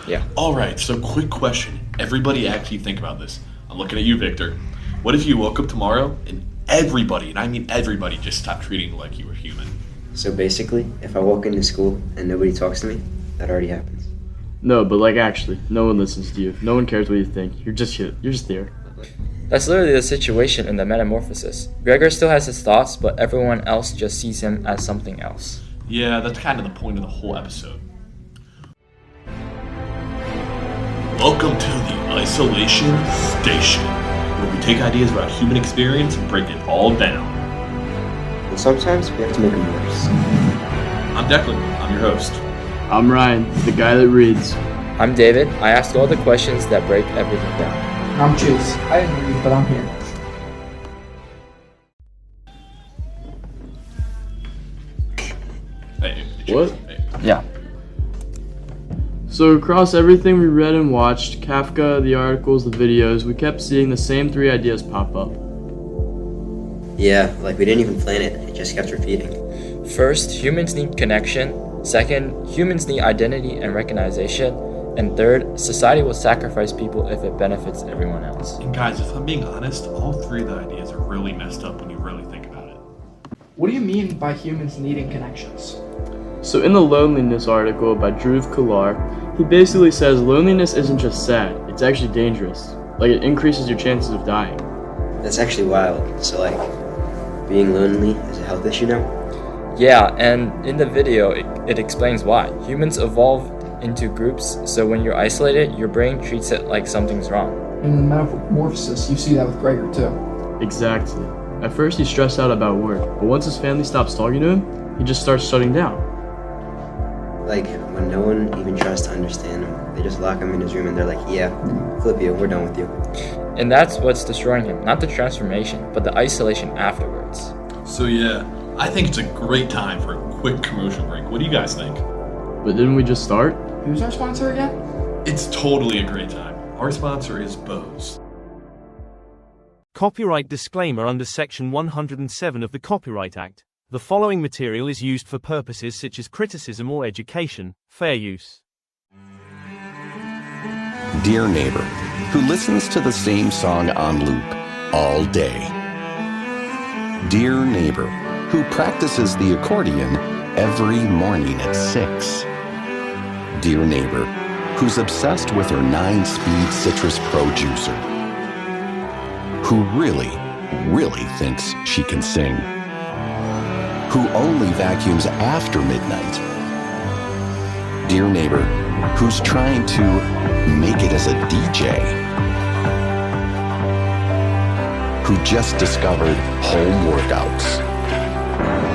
Yeah. All right, so quick question. Everybody actually think about this. I'm looking at you, Victor. What if you woke up tomorrow and everybody, and I mean everybody, just stopped treating you like you were human? So basically, if I walk into school and nobody talks to me, that already happens. No, but like actually, no one listens to you. No one cares what you think. You're just here. You're just there. That's literally the situation in the Metamorphosis. Gregor still has his thoughts, but everyone else just sees him as something else. Yeah, that's kind of the point of the whole episode. Welcome to the Isolation Station, where we take ideas about human experience and break it all down. And sometimes we have to make them worse. I'm Declan. I'm your host. I'm Ryan, the guy that reads. I'm David. I ask all the questions that break everything down. I'm Chase. I didn't read, but I'm here. Hey, What? Hey. Yeah. So across everything we read and watched, Kafka, the articles, the videos, we kept seeing the same three ideas pop up. Yeah, like we didn't even plan it. It just kept repeating. First, humans need connection. Second, humans need identity and recognition. And third, society will sacrifice people if it benefits everyone else. And guys, if I'm being honest, all three of the ideas are really messed up when you really think about it. What do you mean by humans needing connections? So in the Loneliness article by Dhruv Kular, he basically says loneliness isn't just sad, it's actually dangerous. Like it increases your chances of dying. That's actually wild. So like, being lonely is a health issue now? Yeah, and in the video, it explains why. Humans evolve into groups, so when you're isolated, your brain treats it like something's wrong. In the Metamorphosis, you see that with Gregor too. Exactly. At first he's stressed out about work, but once his family stops talking to him, he just starts shutting down. Like, when no one even tries to understand him, they just lock him in his room and they're like, yeah, flip you, we're done with you. And that's what's destroying him, not the transformation, but the isolation afterwards. So yeah, I think it's a great time for a quick commercial break. What do you guys think? But didn't we just start? Who's our sponsor again? It's totally a great time. Our sponsor is Bose. Copyright disclaimer under Section 107 of the Copyright Act. The following material is used for purposes such as criticism or education. Fair use. Dear neighbor, who listens to the same song on loop all day. Dear neighbor, who practices the accordion every morning at 6. Dear neighbor, who's obsessed with her 9-speed Citrus Pro juicer. Who really, really thinks she can sing. Who only vacuums after midnight. Dear neighbor, who's trying to make it as a DJ. Who just discovered home workouts.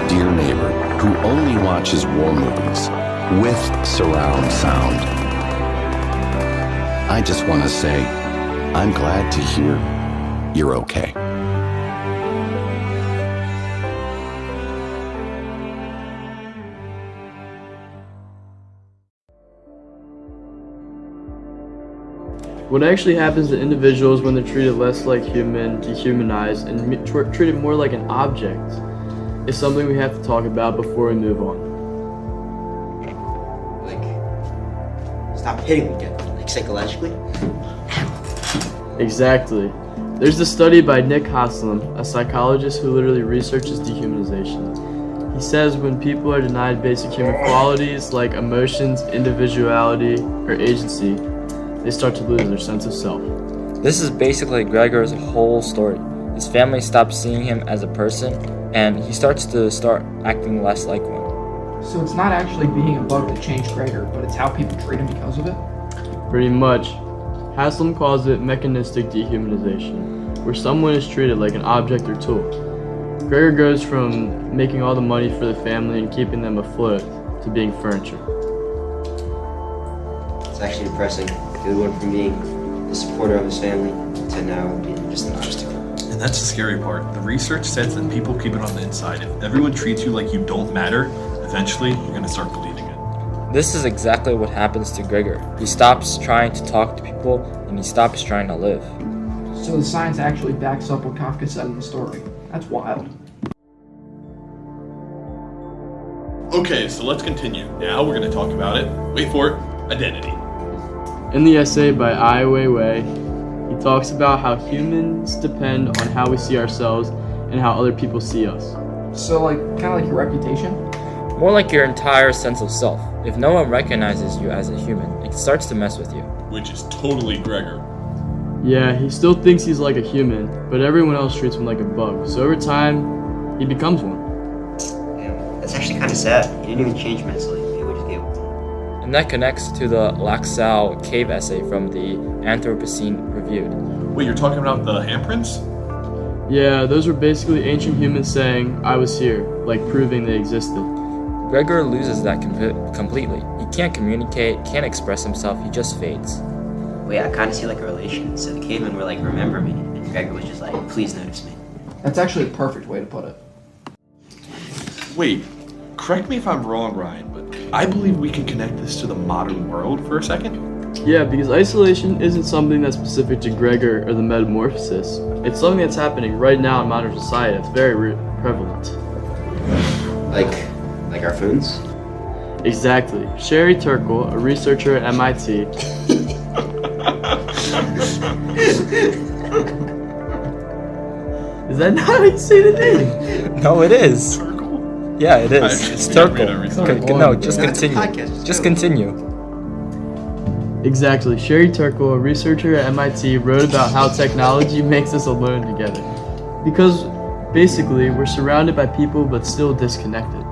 Dear neighbor, who only watches war movies with surround sound. I just want to say, I'm glad to hear you're okay. What actually happens to individuals when they're treated less like human, dehumanized, and treated more like an object is something we have to talk about before we move on. Like, stop hitting me, Declan. Like, psychologically? Exactly. There's a study by Nick Haslam, a psychologist who literally researches dehumanization. He says when people are denied basic human qualities like emotions, individuality, or agency, they start to lose their sense of self. This is basically Gregor's whole story. His family stops seeing him as a person, and he starts acting less like one. So it's not actually being a bug that changed Gregor, but it's how people treat him because of it? Pretty much. Haslam calls it mechanistic dehumanization, where someone is treated like an object or tool. Gregor goes from making all the money for the family and keeping them afloat to being furniture. It's actually depressing. He went from being the supporter of his family to now being just an obstacle. And that's the scary part. The research says that people keep it on the inside. If everyone treats you like you don't matter, eventually you're going to start believing it. This is exactly what happens to Gregor. He stops trying to talk to people, and he stops trying to live. So the science actually backs up what Kafka said in the story. That's wild. Okay, so let's continue. Now we're going to talk about it. Wait for it. Identity. In the essay by Ai Weiwei, he talks about how humans depend on how we see ourselves and how other people see us. So, like, kind of like your reputation? More like your entire sense of self. If no one recognizes you as a human, it starts to mess with you. Which is totally Gregor. Yeah, he still thinks he's like a human, but everyone else treats him like a bug. So over time, he becomes one. Yeah, that's actually kind of sad. He didn't even change mentally. People just gave up. And that connects to the Laxao cave essay from the Anthropocene Reviewed. Wait, you're talking about the handprints? Yeah, those were basically ancient humans saying, I was here, like proving they existed. Gregor loses that completely. He can't communicate, can't express himself, he just fades. Wait, I kind of see like a relation. So the cavemen were like, remember me. And Gregor was just like, please notice me. That's actually a perfect way to put it. Wait, correct me if I'm wrong, Ryan, but I believe we can connect this to the modern world for a second. Yeah, because isolation isn't something that's specific to Gregor or the Metamorphosis. It's something that's happening right now in modern society. It's very prevalent. Like our phones? Exactly. Sherry Turkle, a researcher at MIT, is that not how you say the name? No, it is. Circle? Yeah, it is. I It's can't read Turkle. every No, just No, it's a continue. podcast, it's Just true. continue. Exactly. Sherry Turkle, a researcher at MIT, wrote about how technology makes us alone together. Because basically, we're surrounded by people but still disconnected.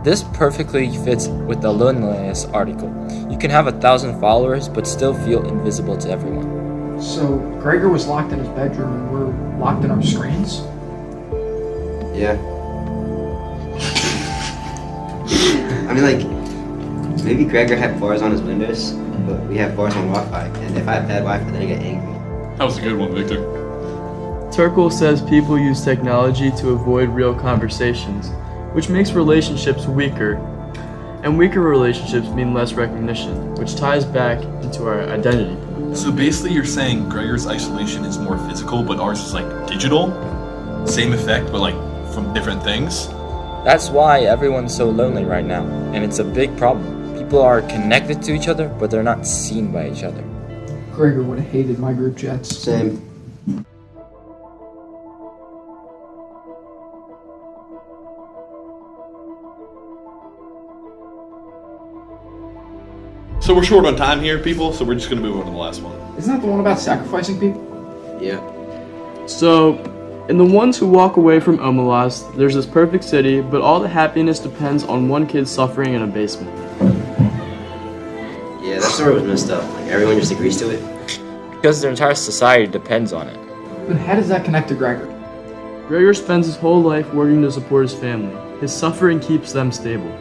This perfectly fits with the loneliness article. You can have 1,000 followers but still feel invisible to everyone. So, Gregor was locked in his bedroom and we're locked in our screens? Yeah. I mean, like, maybe Gregor had bars on his windows, but we have bars on Wi-Fi. And if I have bad Wi-Fi, then I get angry. That was a good one, Victor. Turkle says people use technology to avoid real conversations, which makes relationships weaker. And weaker relationships mean less recognition, which ties back into our identity. So basically you're saying Gregor's isolation is more physical, but ours is like digital? Same effect, but like from different things? That's why everyone's so lonely right now, and it's a big problem. People are connected to each other, but they're not seen by each other. Gregor would have hated my group chats. Same. So we're short on time here, people, so we're just gonna move on to the last one. Isn't that the one about sacrificing people? Yeah. So, in the ones who walk away from Omelas, there's this perfect city, but all the happiness depends on one kid suffering in a basement. Yeah, that story was messed up. Like, everyone just agrees to it. Because their entire society depends on it. But how does that connect to Gregor? Gregor spends his whole life working to support his family. His suffering keeps them stable.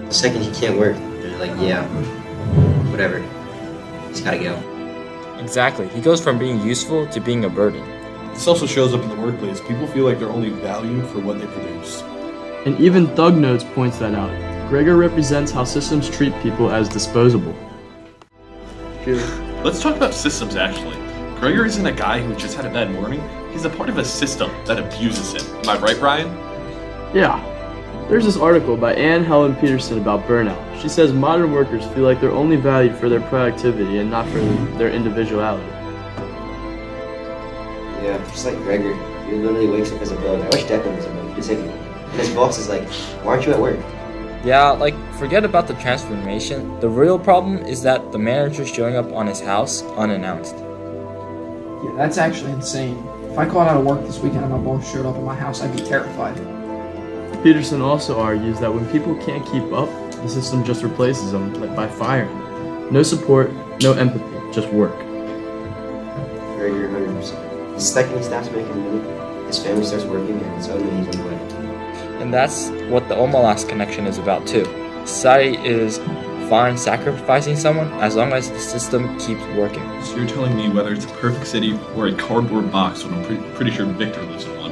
The second he can't work, they're like, yeah, whatever. He's gotta go. Exactly. He goes from being useful to being a burden. This also shows up in the workplace. People feel like they're only valued for what they produce. And even Thug Notes points that out. Gregor represents how systems treat people as disposable. Let's talk about systems, actually. Gregor isn't a guy who just had a bad morning. He's a part of a system that abuses him. Am I right, Ryan? Yeah. There's this article by Anne Helen Peterson about burnout. She says modern workers feel like they're only valued for their productivity and not for their individuality. Yeah, just like Gregor. He literally wakes up as a bug. I wish Declan was a bug. Just like, and his boss is like, why aren't you at work? Yeah, like, forget about the transformation. The real problem is that the manager's showing up on his house unannounced. Yeah, that's actually insane. If I called out of work this weekend and my boss showed up at my house, I'd be terrified. Peterson also argues that when people can't keep up, the system just replaces them, like by firing them. No support, no empathy, just work. Gregor, 100%. The second he stops making money, his family starts working and suddenly he's on the way. And that's what the Omelas connection is about too. Society is fine sacrificing someone as long as the system keeps working. So you're telling me whether it's a perfect city or a cardboard box, when I'm pretty sure Victor lives in one,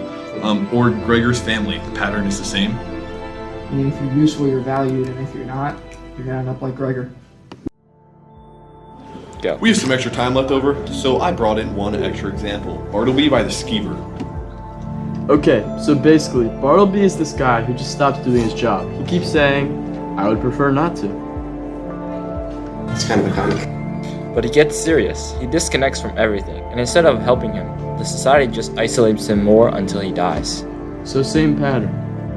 or Gregor's family, the pattern is the same? I mean, if you're useful, you're valued, and if you're not, you're gonna end up like Gregor. Go. We have some extra time left over, so I brought in one extra example. Bartleby by the Skeever. Okay, so basically, Bartleby is this guy who just stops doing his job. He keeps saying, I would prefer not to. It's kind of a comic. But he gets serious. He disconnects from everything, and instead of helping him, the society just isolates him more until he dies. So same pattern.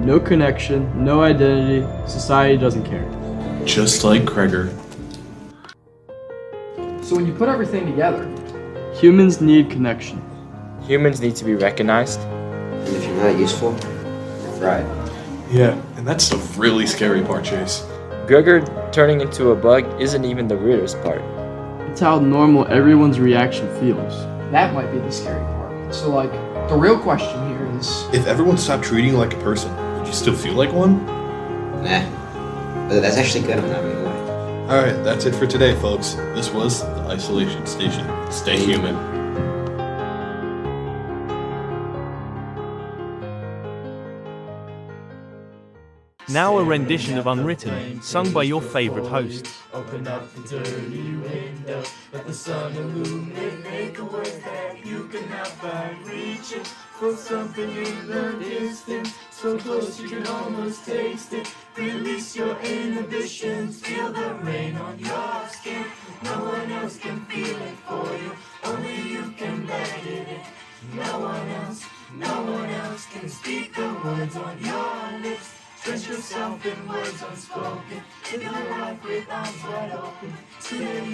No connection, no identity, society doesn't care. Just like Gregor. So when you put everything together, Humans need connection. Humans need to be recognized. And if you're not useful, you're fried. Yeah, and that's the really scary part, Chase. Gregor turning into a bug isn't even the weirdest part. It's how normal everyone's reaction feels. that might be the scary part. So, like, the real question here is, If everyone stopped treating you like a person, would you still feel like one? Nah. But that's actually good, I'm not gonna lie. Alright, that's it for today, folks. This was the Isolation Station. Stay human. Now a rendition of Unwritten, sung by your favorite host. Open up the dirty window, let the sun illuminate, make a word that you cannot find, reaching for something in the distance, so close you can almost taste it. Release your inhibitions, feel the rain on your skin. No one else can feel it for you, only you can let it in. No one else can speak the words on your lips. Drench yourself in words unspoken. Live your life with arms wide open. Today